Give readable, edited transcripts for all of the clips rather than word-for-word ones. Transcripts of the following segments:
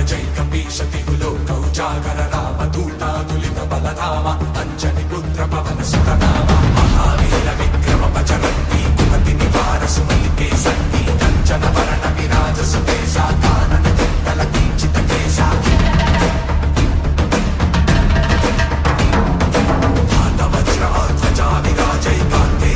जय कपीशतिकुलो कौजागर रामदूता तुलित बलधाम अंजनी पुत्र पवन सुतनाम महावीर विक्रम बजरंगी कुमति निवार सुमलिके संगी कंचन वरण विराज सुकेशा कानन कुंडल किंचित केशा हाथ वज्र ध्वजा विराजै कान्ते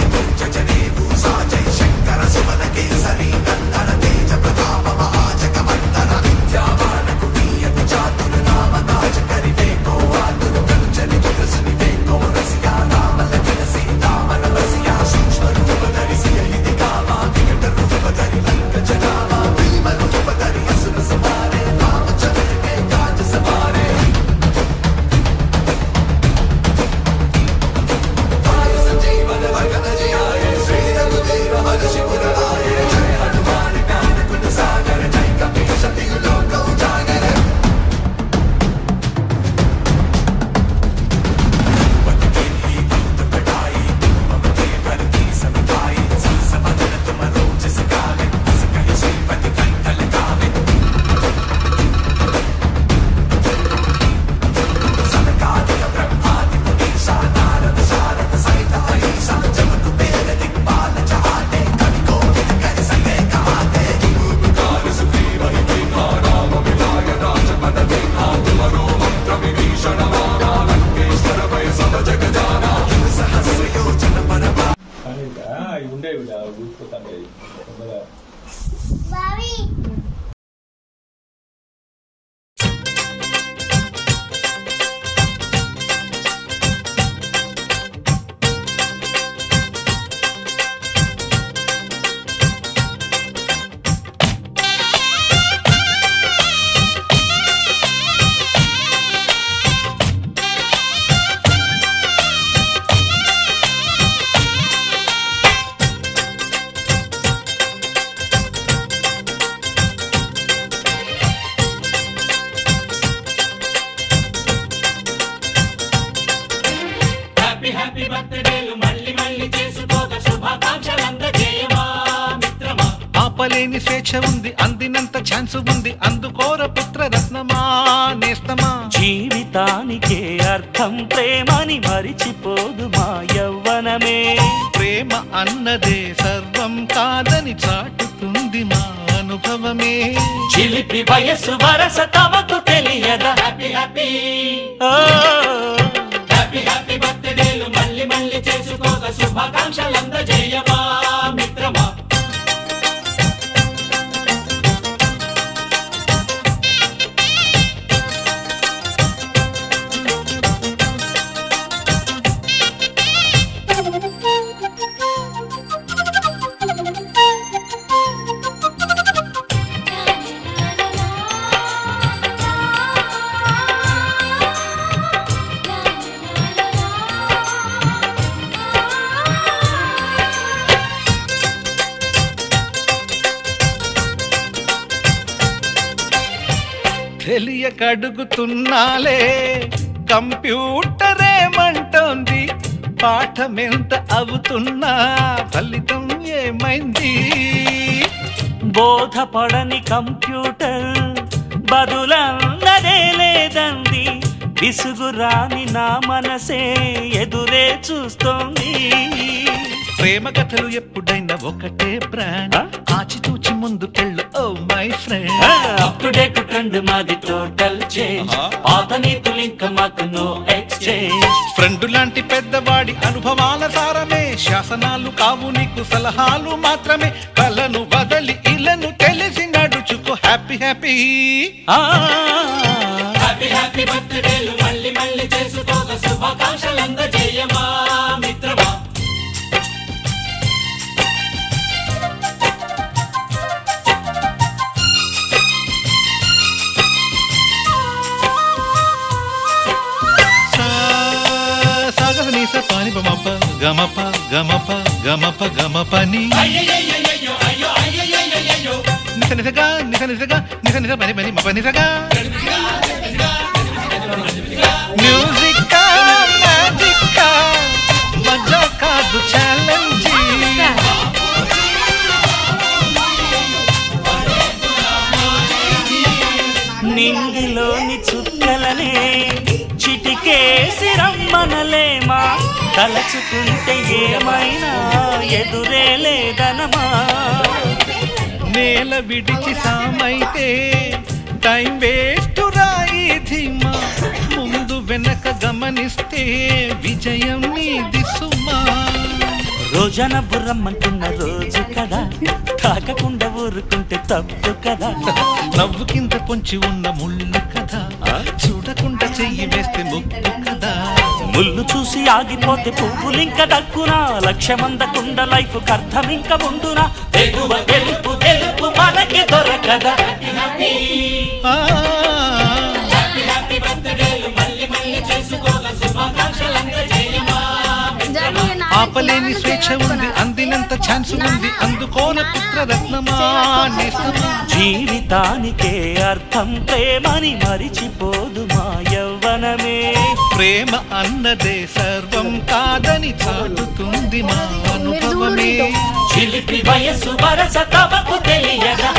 जने भूषा जय शंकर सुमन केसरी नंदन तेज प्रताप महाजगवंदन विद्यावान कुनीयति चातुर नाम ताज करिवे को आतुर कंचन विकसनि वेको रसिया नाम लखन सीता मन बसिया सूक्ष्म रूप धरि सियहि दिखावा विकट रूप धरि लंक जनावा भीम रूप धरि असुर संहारे रामचंद्र के काज सवारे आय संजीवन भगत जियाए श्री रघुवीर हर्षि पुर लाए जय हनुमान ज्ञान गुण सागर जय कपीशति लोक उजागर पद के ही भक्त कटाई ममते भरती समिताई सीस बदन तुम रोज सगावे अस कहि श्रीपति कंठ लगावे सनकादिक ब्रह्मादि मुनीसा नारद सारद सहित अहिसा जब कुबेर दिक्पाल चहाते कवि कोविद कर संगे कहाते उपकार सुग्रीव ही कीन्हा राम मिलाय राजपद दीन्हा तुमरो मंत्र विभीषण माना लंकेश्वर भय सब जग जाना सहस्र योजन परमा అవి ఉండేవి ఊసిపోతాయి హ్యాపీ బర్త్డేలు మళ్ళీ మళ్ళీ చేసుకోక శుభాకాంక్షలందజేయమా మిత్రమా ఆపలేని స్వేచ్ఛ ఉంది అందినంత ఛాన్స్ ఉంది అందుకోర పుత్ర రత్నమా నేస్తమా జీవితానికే అర్థం ప్రేమని మరిచిపోదు మా యవ్వనమే ప్రేమ అన్నదే సర్వం కాదని చాటుతుంది మా అనుభవమే చిలిపి వయసు వరస తమకు తెలియదా హ్యాపీ హ్యాపీ హ్యాపీ హ్యాపీ బర్త్డేలు మళ్ళీ మళ్ళీ చేసుకోక శుభాకాంక్షలందజేయమా మిత్రమా తెలియకడుగుతున్నాలే కంప్యూటరేమంటోంది పాఠమెంత అవుతున్నా ఫలితం ఏమైంది బోధపడని కంప్యూటర్ బదులన్నదే లేదంది విసుగురాని నా మనసే ఎదురే చూస్తోంది ప్రేమ కథలు ఎప్పుడైనా ఒకటే బ్రాండ్ ఆచితూచి ముందుకెళ్ళు oh my friend up to date trend మాది టోటల్ చేంజ్ పాత నీతులు ఇంకా మాకు నో ఎక్స్చేంజ్ ఫ్రెండ్ లాంటి పెద్దవాడి అనుభవాల సారమే శాసనాలు కావు నీకు సలహాలు మాత్రమే కలను వదలి ఇలను తెలిసి నడుచుకో హ్యాపీ హ్యాపీ హ్యాపీ హ్యాపీ బర్త్డేలు మళ్ళీ మళ్ళీ చేసుకోక శుభాకాంక్షలందజేయమా మిత్రమా పాని గమప గమప గమప గమప గమపని నిస నిసగా నిస నిసగా నిస నిస పని పని మప నిసగా మ్యూజిక్ మ్యాజిక్ మజా కాదు ఛాలెంజ్ నిన్ను రమ్మనలేమా తలచుకుంటే ఏమైనా ఎదురే లేదనమా నేల విడిచి సామైతే టైం వేస్ట్ రాయి ధీమా ముందు వెనక గమనిస్తే విజయం నీది సుమా రోజన బుర్రమ్మంటున్న రోజు కదా తాకకుండా ఊరుకుంటే తప్పు కదా నవ్వు కింద పొంచి ఉన్న ముళ్ళు కదా చూడకుండా చెయ్యి వేస్తే ముక్కు కదా ముళ్ళు చూసి ఆగిపోతే పువ్వులింక దక్కునా లక్ష్యమందకుండా లైఫ్ అర్థం ఇంక ఉండునా తెలువ తెలుపు తెలుపు మనకి దొరకదా ఆపలేని స్వేచ్ఛ ఉంది అందినంత ఛాన్స్ ఉంది అందుకోన పుత్రరత్నమా జీవితానికే అర్థం ప్రేమని మరిచిపోదు మా యవ్వనమే ప్రేమ అన్నదే సర్వం కాదని చాటుతుంది మా అనుభవమే చిలిపి వయసు వరస తమకు తెలియదా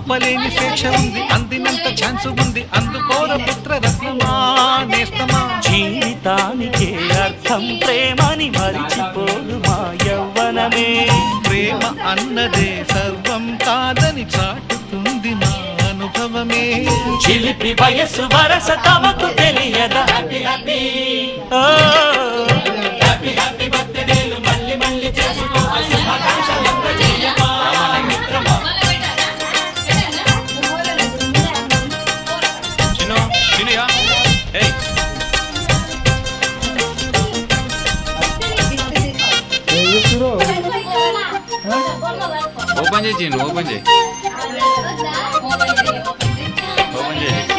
ఆపలేని స్వేచ్ఛ ఉంది అందినంత ఛాన్స్ ఉంది అందుకోర పుత్రరత్నమా నేస్తమా జీవితానికే అర్థం ప్రేమని మరిచిపోదు మా యవ్వనమే ప్రేమ అన్నదే సర్వం కాదని చాటుతుంది మా అనుభవమే చిలిపి వయసు వరస తమకు తెలియదా ఓపెన్ చేయి ఓపెన్ చేయి ఓపెన్ చేయి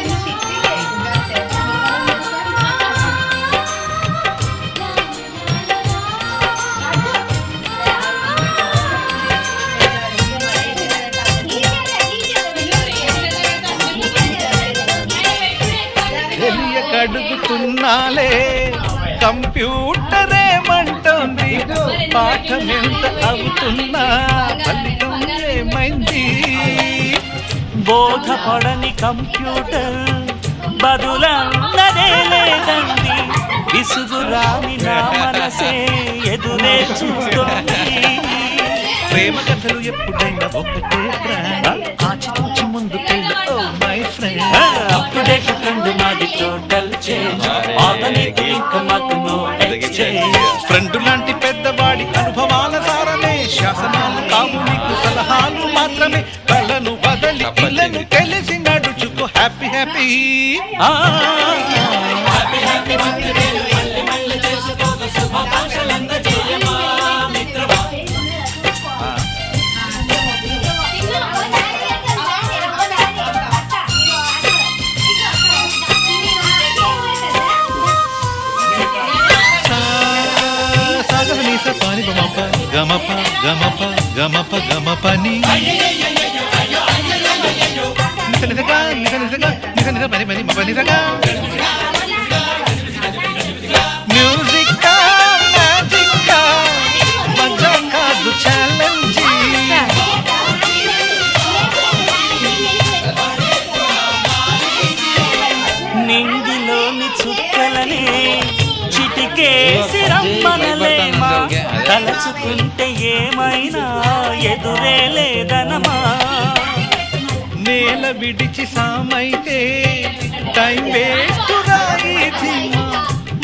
అడుగుతున్నాలే కంప్యూటర్ ఏమంటోంది పాఠం ఎంత అవుతున్నా ఫలితం ఏమైంది బోధపడని కంప్యూటర్ బదులన్నదే లేదండి విసుగురాని నా మనసే ఎదురే చూస్తోంది ప్రేమ కథలు ఎప్పుడైనా ఒకటే ఆచితూచి ముందుకెళ్ళి ఓ మై ఫ్రెండ్ అప్పుడేట్ ఫ్రెండ్ మాది టోటల్ చేంజ్ ఆగనికి ఇంకా మాకు నో ఎక్స్చేంజ్ ఫ్రెండ్ లాంటి పెద్దవాడి అనుభవాల సారమే శాసనాలు కావు నీకు సలహాలు మాత్రమే కళ్ళను వదలి ఇళ్ళను తెలిసి నడుచుకో happy happy happy happy birthday మళ్ళీ మళ్ళీ చేసుకోక శుభాకాంక్షలంద జయమా మిత్రమా పాని గమప గమప గమప గమపని నిసనిసగా నిసనిసగా నిసనిస పని పని పనిసగా మ్యూజిక్ మ్యాజిక్ మజా కాదు ఛాలెంజ్ నింగిలోని చుక్కలనే చిటికేసి రమ్మనలేమా తలచుకుంటే ఏమైనా ఎదురే లేదనమా నేల విడిచి సామైతే టైం వేస్ట్ రాయిమా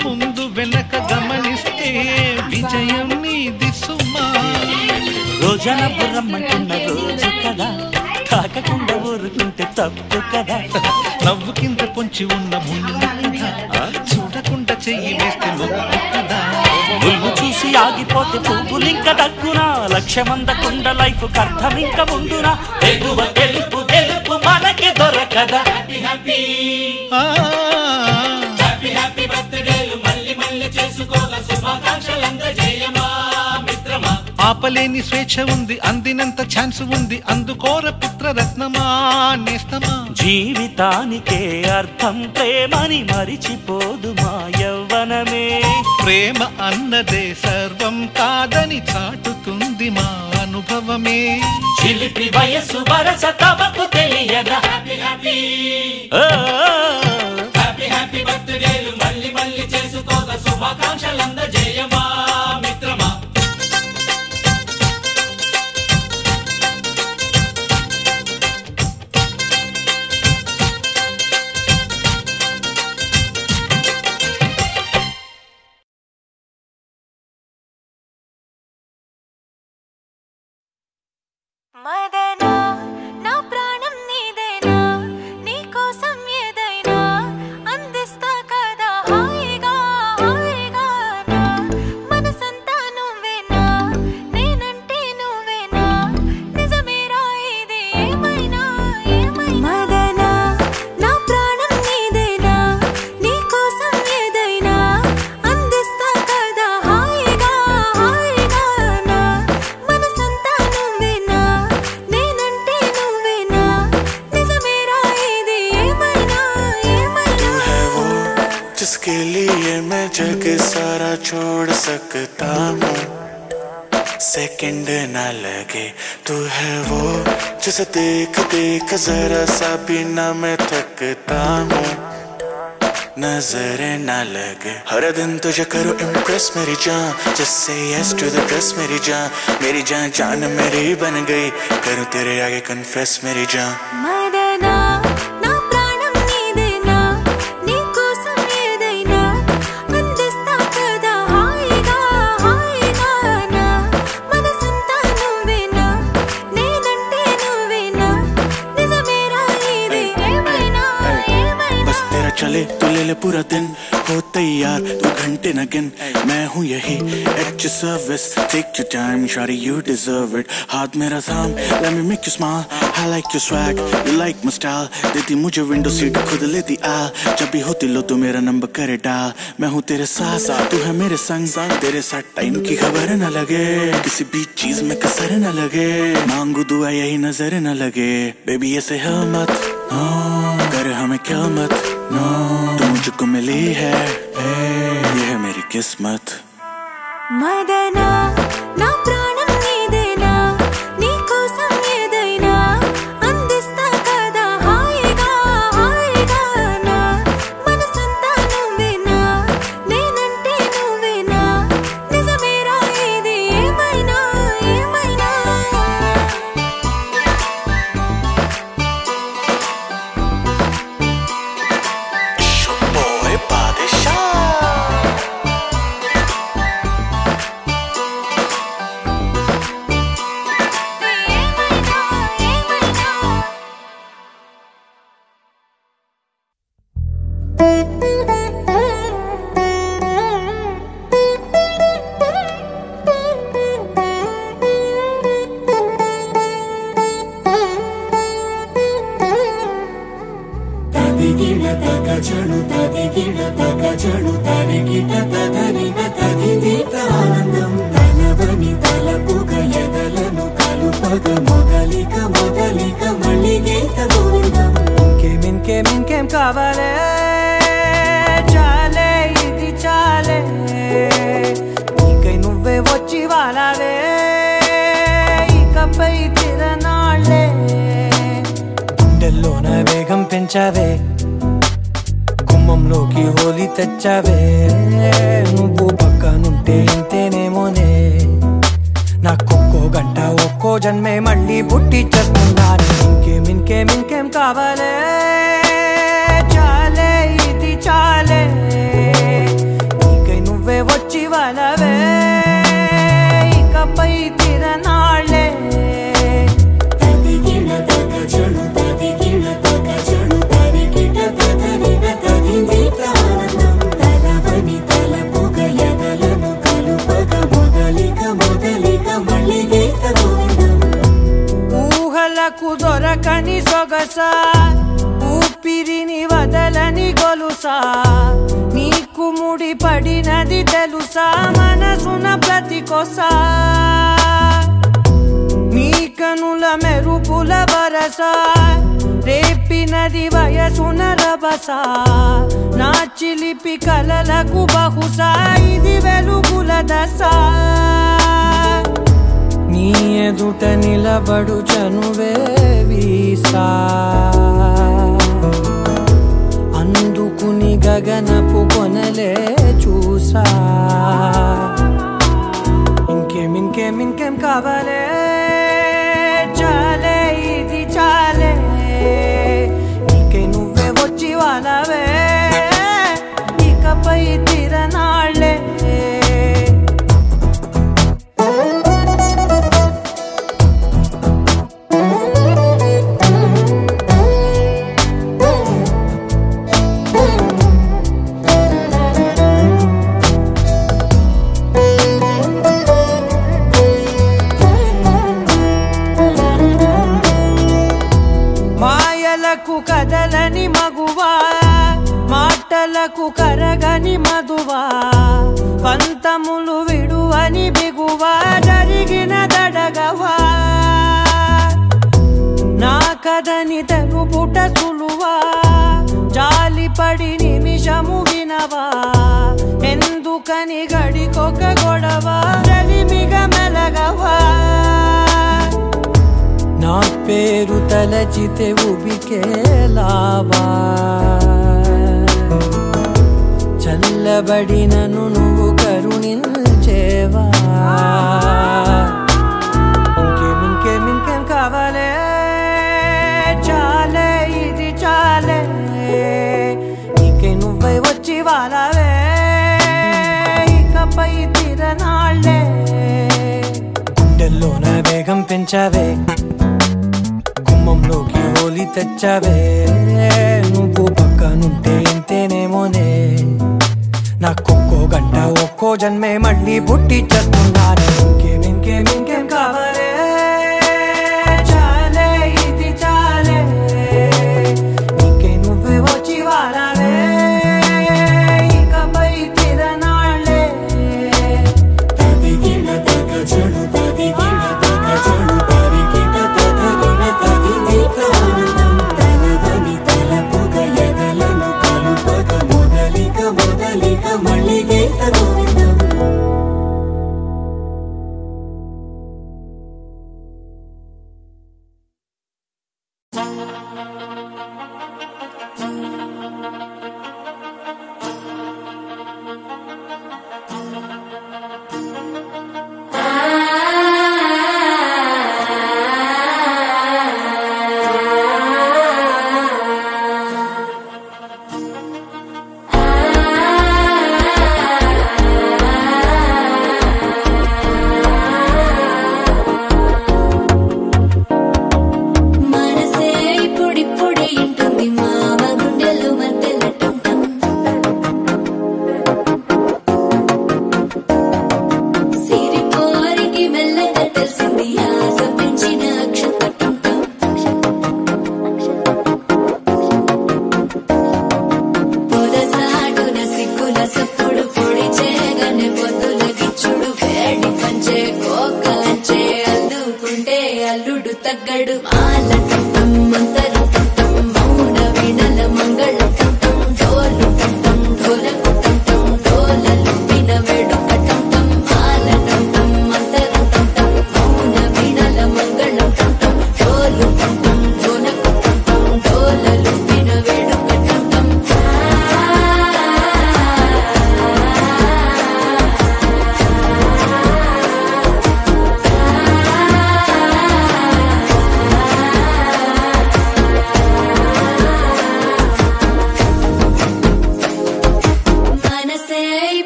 ముందు వెనక గమనిస్తే విజయం నీది సుమా రోజన బుర్రమ్మంటున్న రోజు కదా తాకకుండా ఊరుకుంటే తప్పు కదా నవ్వు కింద పొంచి ఉన్న ముళ్ళు కదా చూడకుండా చెయ్యి వేస్తే నొప్పు కదా ముళ్ళు చూసి ఆగిపోతే పువ్వులింక దక్కునా లక్ష్యమందకుండా లైఫ్ అర్థం ఇంక ముందునా ఎగువ గెలుపు గెలుపు మనకి దొరకదా హ్యాపీ హ్యాపీ బర్త్డేలు మళ్ళీ మళ్ళీ చేసుకోగా శుభాకాంక్షలందజేయమా మిత్రమా ఆపలేని స్వేచ్ఛ ఉంది అందినంత ఛాన్స్ ఉంది అందుకోర పుత్రరత్నమా నేస్తమా జీవితానికే అర్థం ప్రేమని మరిచిపోదు మా యవ్వనమే ప్రేమ అన్నదే సర్వం కాదని చాటుతుంది మా అనుభవమే చిలిపి వయసు వరస తమకు తెలియదా హ్యాపీ హ్యాపీ బర్త్డేలు మళ్ళీ మళ్ళీ చేసుకోగా శుభాకాంక్షలందజేయమా మిత్రమా మదనా నా ప్రాణం నీదేనా నీ కోసం ఏదైనా అందిస్తా కదా హాయిగా హాయిగా నా మనసంతా నువ్వేనా నేనంటే నువ్వేనా నిజమేరా ఇది ఏమైనా మదనా నా ప్రాణం నీదేనా నీ కోసం ఏదైనా అందిస్తా కదా హాయిగా హాయిగా నా మనసంతా నువ్వేనా నేనంటే నువ్వేనా నిజమేరా ఇది ఏమైనా जिसके लिए मैं जग सारा छोड़ सकता हूँ सेकंड ना लगे तू है वो जिसे देख देख जरा सा भी ना मैं थकता हूँ नजरें ना लगे हर दिन तुझे करो इम्प्रेस मेरी जान just say yes to the dress मेरी जान जान मेरी बन गई करूँ तेरे आगे कन्फेस मेरी जान మదనా నా ప్రాణం నీదేనా నీ కోసం ఏదైనా అందిస్తా కదా హాయిగా హాయిగా నా మనసంతా నువ్వేనా నేనంటే నువ్వేనా నిజమేరా ఇది ఏమైనా बस तेरा चले तो ले ले पूरा दिन हो तैयार तू घंटे न गिन मैं हूँ यही at your service take your time shawty you deserve it हाथ मेरा थाम let me make you smile I like your swag you like my style देती मुझे विंडो सीट खुद लेती आ जब भी होती लो तो मेरा नंबर करे डाल मैं हूँ तेरे साथ तू है मेरे संग तेरे साथ टाइम की खबर न लगे किसी भी चीज में कसर न लगे मांगू दुआ यही नजर न लगे बेबी ऐसे हिम्मत कर हमें क्या मत तू मुझको मिली है ये है मेरी किस्मत మదనా నా ప్రాణం నీదేనా నీ కోసం ఏదైనా అందిస్తా కదా హాయిగా హాయిగా నా మనసంతా నువ్వేనా నేనంటే నువ్వేనా నిజమేరా ఇది ఏమైనా boy Badshah తదిగిడ తగజడు తదిగిడ తగజడు తరిగిట తదరిన తదిదీత ఆనందం తలవని తలపుగ ఎదలను కలుపగ మొదలిక మళ్ళీ గీత గోవిందం ఇంకేం కావాలే చాలే ఇది చాలే నీకై నువ్వే వచ్చి వాలావే ఇకపై తిరనాళ్ళే గుండెల్లోన వేగం పెంచావే గుమ్మంలోకి హోలీ తెచ్చావే నువ్వు పక్కనుంటే ఇంతేనేమోనే నాకొక్కో గంట ఒక్కో జన్మే మళ్ళీ పుట్టి చేస్తున్నాను ఇంకేం ఇంకేం కావాలే చాలే ఇది చాలే నీకై నువ్వే వచ్చి వాళ్ళవే ఇకపై తిరనాళ్ళే తదిగిన తగజను తదిగిన తగజను తరిగిట తదరిన తదిందిట ఆనందం తలవని తలపుగ ఎదలను కలుపగ మొదలిక మళ్ళీ గీత గోవిందం ఊహలకు దొరకని సొగస ఊపిరిని వదలని గొలుసా నీకు ముడి పడినది తెలుసా మనసున ప్రతి కొసా నీ కనుల మెరుపుల వరస రేపినది వయసున రభస నా చిలిపి కలలకు బహుశా ఇది వెలుగుల దశ నీ ఎదుట నిలబడు చనువే వీసా అందుకుని గగనపు కొనలే చూసా ఇంకేం కావాలే చాలే ఇది చాలే నీకై నువ్వే వచ్చి వాళ్ళవే ఇకపై తిరనాళ్ళే కదలని మగువా మాటలకు కరగని మధువా పంతములు విడువని బిగువా జరిగిన దడగవా నా కదని తెలుపుట సులువా జాలిపడి నిమిషము వినవా ఎందుకని గడికొక గొడవ రలిమిగ మెలగవా నా పేరు తలచితే ఉబికేలావా చల్లబడినను నువ్వు కరుణించేవా ఇంకేం కావాలే చాలే ఇది చాలే నీకై నువ్వై వచ్చి వాళ్ళవే ఇకపై తిరనాళ్ళే గుండెల్లోన వేగం పెంచావే గుమ్మంలోకి హోలీ తెచ్చావే నువ్వు పక్కనుంటే ఇంతేనేమోనే నాకొక్కో గంట ఒక్కో జన్మే మళ్ళీ పుట్టి చేస్తున్నానే ఇంకేం కావాలే చాలే ఇది చాలే నీకై నువ్వే వచ్చి వాళ్ళవే ఇకపై తిరనాళ్ళే తదిగిన తగజను తదిగిన తగజను తరిగిట తదరిన తదిందిట ఆనందం తలవని తలపుగ ఎదలను కలుపగ మొదలిక మళ్ళీ గీత గోవిందం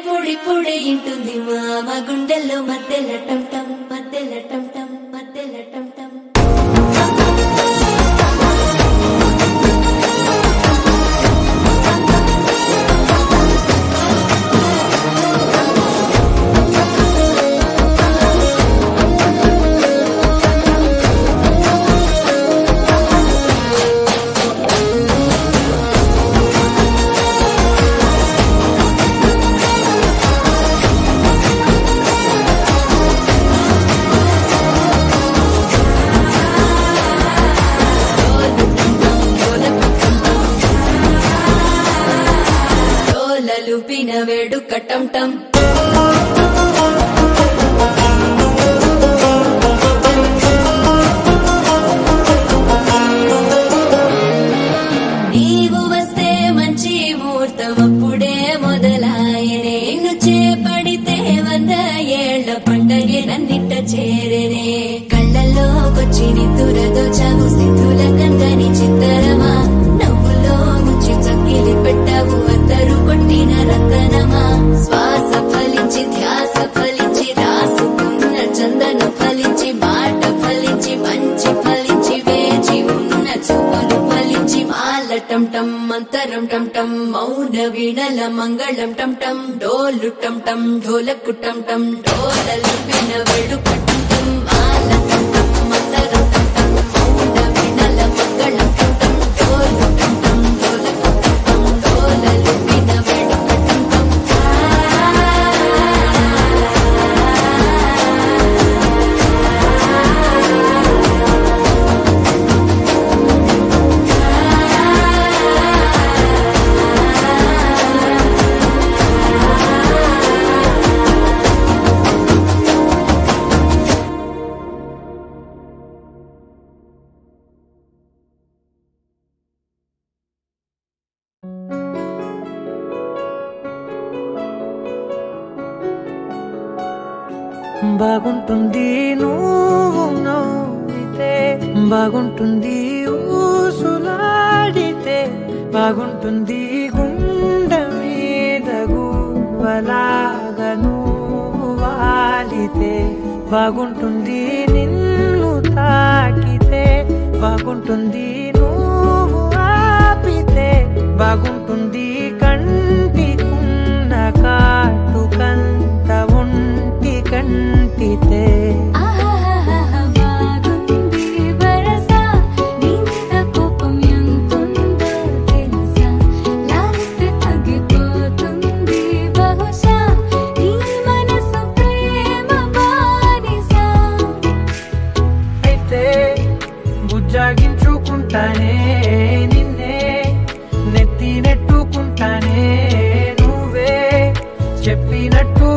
పొడి పొడి ఇంటుంది మామ గుండెల్లో మధ్యల టం టం మధ్యల టం టం మధ్యల టం టం వేడు కట్టం టం నీవు వస్తే మంచి ముహూర్తం అప్పుడే మొదలాయనే నిన్ను చేపడితే 100 ఏళ్ల పండగే నన్నిట్ట చేరేనే కళ్ళల్లోకొచ్చి నిద్దురదోచావు సిద్ధుల కందని చిత్తరమా నవ్వులో ముంచి చక్కిలి పెట్టావు అత్తరు కొట్టిన రతనమా శ్వాస ఫలించి ధ్యాస ఫలించి రాసుకున్న చందన ఫలించి మాట ఫలించి మంచి ఫలించి వేచి ఉన్న చూపులు ఫలించి మాల టం టం మంతరం టం టం మౌన వీణల మంగళం టం టం డోలు టం టం ఢోలకు టం టం డోలలు విన వేడుక టం టం మాల టం టం మంతరం టం టం మౌన వీణల మంగళం టం టం డోలు టం టం ఢోలకు టం టం డోలలు విన వేడుక టం టం బాగుంటుంది నువ్వు నవ్వితే బాగుంటుంది ఊసులాడితే బాగుంటుంది గుండె మీద గువ్వలాగా నువ్వు వాలితే బాగుంటుంది నిన్ను తాకితే బాగుంటుంది నువ్వు ఆపితే బాగుంటుంది కంటికున్న కాటుకంత ఒంటి కంటితే బుజ్జాగించుకుంటానే నిన్నే నెత్తి నెట్టుకుంటానే నువ్వే చెప్పినట్టు